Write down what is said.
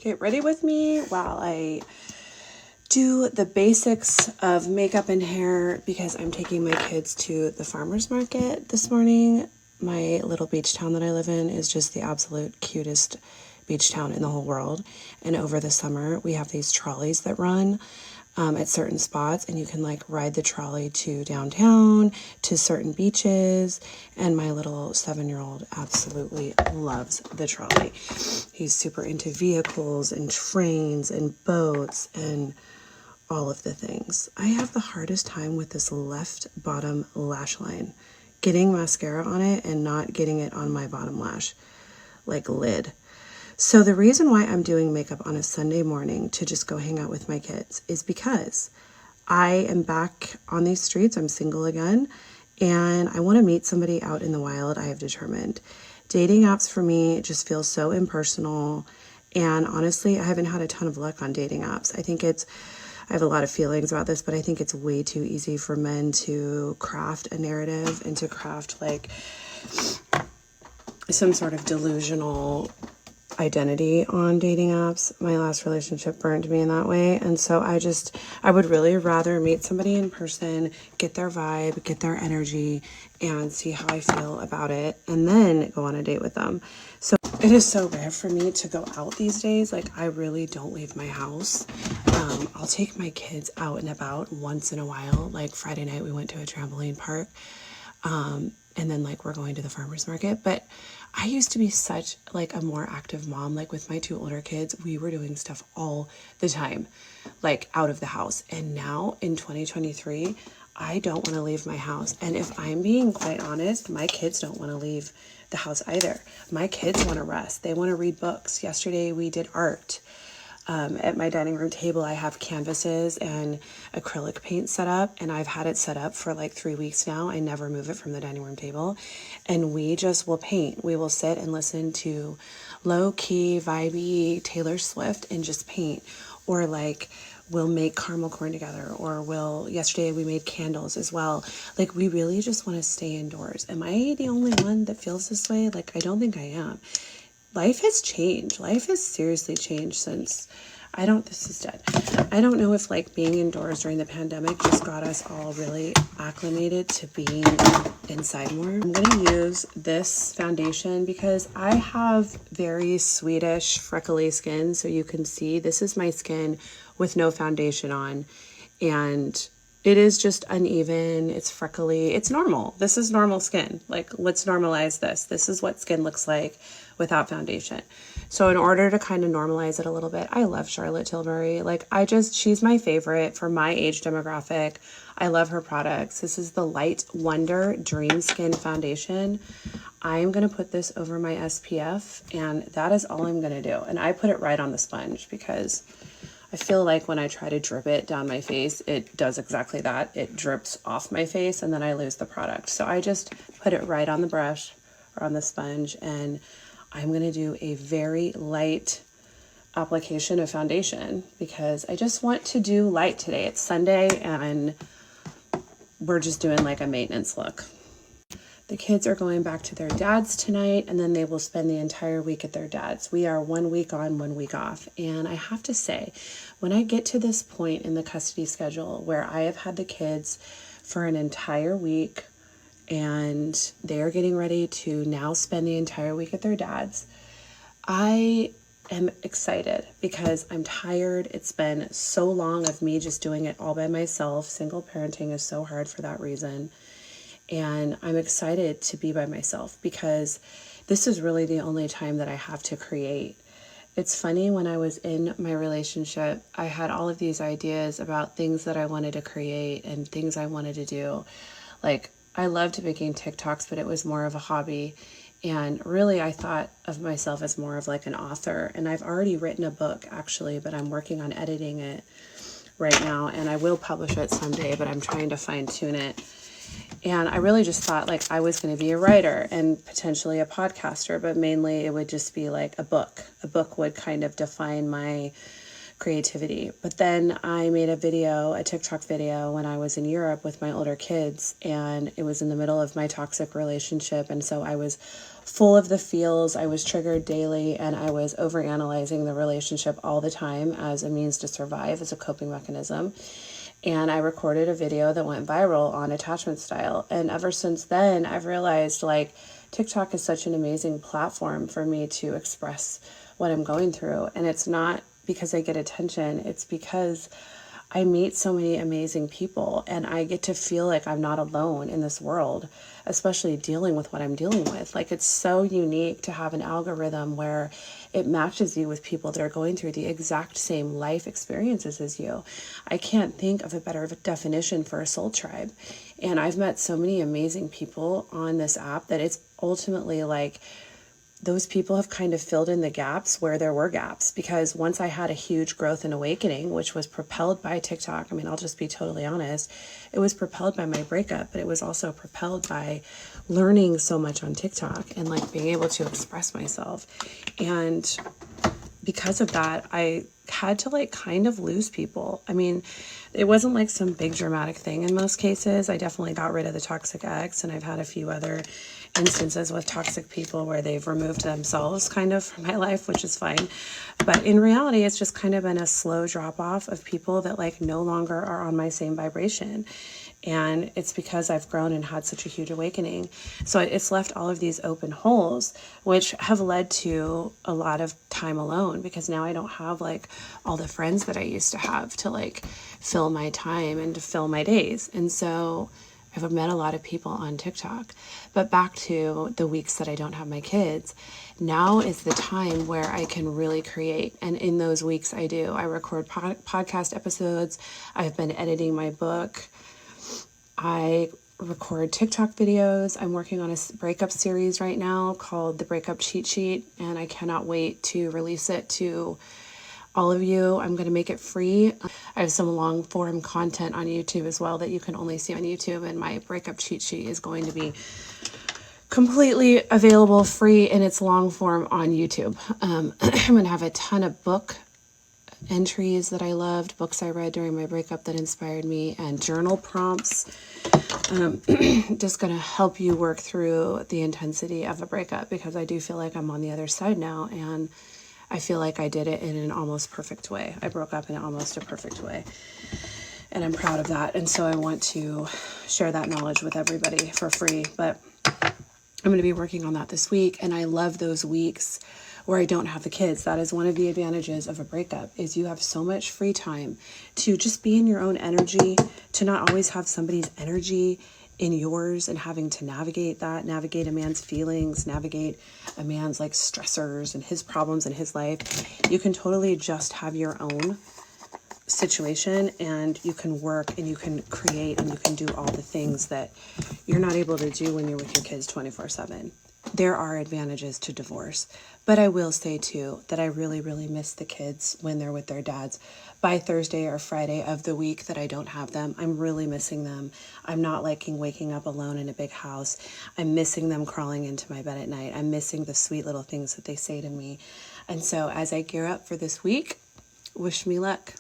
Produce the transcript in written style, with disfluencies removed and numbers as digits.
Get ready with me while I do the basics of makeup and hair because I'm taking my kids to the farmer's market this morning. My little beach town that I live in is just the absolute cutest beach town in the whole world. And over the summer, we have these trolleys that run at certain spots, and you can like ride the trolley to downtown, to certain beaches. And my little 7-year-old absolutely loves the trolley. He's super into vehicles and trains and boats and all of the things. I have the hardest time with this left bottom lash line, getting mascara on it and not getting it on my bottom lash, like lid. So the reason why I'm doing makeup on a Sunday morning to just go hang out with my kids is because I am back on these streets. I'm single again, and I want to meet somebody out in the wild. I have determined dating apps for me just feel so impersonal. And honestly, I haven't had a ton of luck on dating apps. I have a lot of feelings about this, but I think it's way too easy for men to craft a narrative and to craft like some sort of delusional identity on dating apps. My last relationship burned me in that way. And so I would really rather meet somebody in person, get their vibe, get their energy, and see how I feel about it, and then go on a date with them. So it is so rare for me to go out these days. Like, I really don't leave my house. I'll take my kids out and about once in a while. Like Friday night, we went to a trampoline park. And then like we're going to the farmer's market. But I used to be such like a more active mom. Like with my 2 older kids, we were doing stuff all the time, like out of the house. And now in 2023, I don't want to leave my house. And if I'm being quite honest, my kids don't want to leave the house either. My kids want to rest. They want to read books. Yesterday we did art. At my dining room table, I have canvases and acrylic paint set up, and I've had it set up for like 3 weeks now. I never move it from the dining room table, and we just will paint. We will sit and listen to low-key, vibey Taylor Swift and just paint, or like we'll make caramel corn together, or yesterday we made candles as well. Like, we really just want to stay indoors. Am I the only one that feels this way? Like, I don't think I am. Life has changed. Life has seriously changed since this is dead. I don't know if like being indoors during the pandemic just got us all really acclimated to being inside more. I'm going to use this foundation because I have very Swedish freckly skin. So you can see this is my skin with no foundation on, and it is just uneven. It's freckly. It's normal. This is normal skin. Like, let's normalize this. This is what skin looks like without foundation. So in order to kind of normalize it a little bit, I love Charlotte Tilbury. Like, she's my favorite for my age demographic. I love her products. This is the Light Wonder Dream Skin Foundation. I'm going to put this over my SPF, and that is all I'm going to do. And I put it right on the sponge because I feel like when I try to drip it down my face, it does exactly that. It drips off my face and then I lose the product. So I just put it right on the brush or on the sponge, and I'm going to do a very light application of foundation because I just want to do light today. It's Sunday and we're just doing like a maintenance look. The kids are going back to their dad's tonight, and then they will spend the entire week at their dad's. We are 1 week on, 1 week off. And I have to say, when I get to this point in the custody schedule where I have had the kids for an entire week and they are getting ready to now spend the entire week at their dad's, I am excited because I'm tired. It's been so long of me just doing it all by myself. Single parenting is so hard for that reason. And I'm excited to be by myself because this is really the only time that I have to create. It's funny, when I was in my relationship, I had all of these ideas about things that I wanted to create and things I wanted to do. Like, I loved making TikToks, but it was more of a hobby. And really, I thought of myself as more of like an author. And I've already written a book, actually, but I'm working on editing it right now. And I will publish it someday, but I'm trying to fine tune it. And I really just thought like I was going to be a writer and potentially a podcaster, but mainly it would just be like a book. A book would kind of define my creativity. But then I made a TikTok video when I was in Europe with my older kids, and it was in the middle of my toxic relationship. And so I was full of the feels. I was triggered daily, and I was overanalyzing the relationship all the time as a means to survive, as a coping mechanism. And I recorded a video that went viral on attachment style. And ever since then, I've realized like TikTok is such an amazing platform for me to express what I'm going through. And it's not because I get attention, it's because I meet so many amazing people, and I get to feel like I'm not alone in this world, especially dealing with what I'm dealing with. Like, it's so unique to have an algorithm where it matches you with people that are going through the exact same life experiences as you. I can't think of a better definition for a soul tribe. And I've met so many amazing people on this app that it's ultimately like, those people have kind of filled in the gaps where there were gaps, because once I had a huge growth and awakening, which was propelled by TikTok. I mean, I'll just be totally honest. It was propelled by my breakup, but it was also propelled by learning so much on TikTok and like being able to express myself. And because of that, I had to like kind of lose people. I mean, it wasn't like some big dramatic thing in most cases. I definitely got rid of the toxic ex, and I've had a few other instances with toxic people where they've removed themselves kind of from my life, which is fine. But in reality, it's just kind of been a slow drop off of people that like no longer are on my same vibration. And it's because I've grown and had such a huge awakening. So it's left all of these open holes, which have led to a lot of time alone, because now I don't have like all the friends that I used to have to like fill my time and to fill my days. And so I've met a lot of people on TikTok. But back to the weeks that I don't have my kids, now is the time where I can really create. And in those weeks I do. I record podcast episodes. I've been editing my book. I record TikTok videos. I'm working on a breakup series right now called The Breakup Cheat Sheet, and I cannot wait to release it to all of you. I'm going to make it free. I have some long form content on YouTube as well that you can only see on YouTube, and my breakup cheat sheet is going to be completely available free in its long form on YouTube. I'm going to have a ton of book entries that I loved, books I read during my breakup that inspired me, and journal prompts. Just going to help you work through the intensity of a breakup, because I do feel like I'm on the other side now, and I feel like I did it in an almost perfect way. I broke up in almost a perfect way, and I'm proud of that. And so I want to share that knowledge with everybody for free, but I'm going to be working on that this week. And I love those weeks where I don't have the kids. That is one of the advantages of a breakup, is you have so much free time to just be in your own energy, to not always have somebody's energy in yours and having to navigate that, navigate a man's feelings, navigate a man's like stressors and his problems in his life. You can totally just have your own situation, and you can work and you can create and you can do all the things that you're not able to do when you're with your kids 24/7. There are advantages to divorce, but I will say too that I really, really miss the kids when they're with their dads. By Thursday or Friday of the week that I don't have them, I'm really missing them. I'm not liking waking up alone in a big house. I'm missing them crawling into my bed at night. I'm missing the sweet little things that they say to me. And so as I gear up for this week, wish me luck.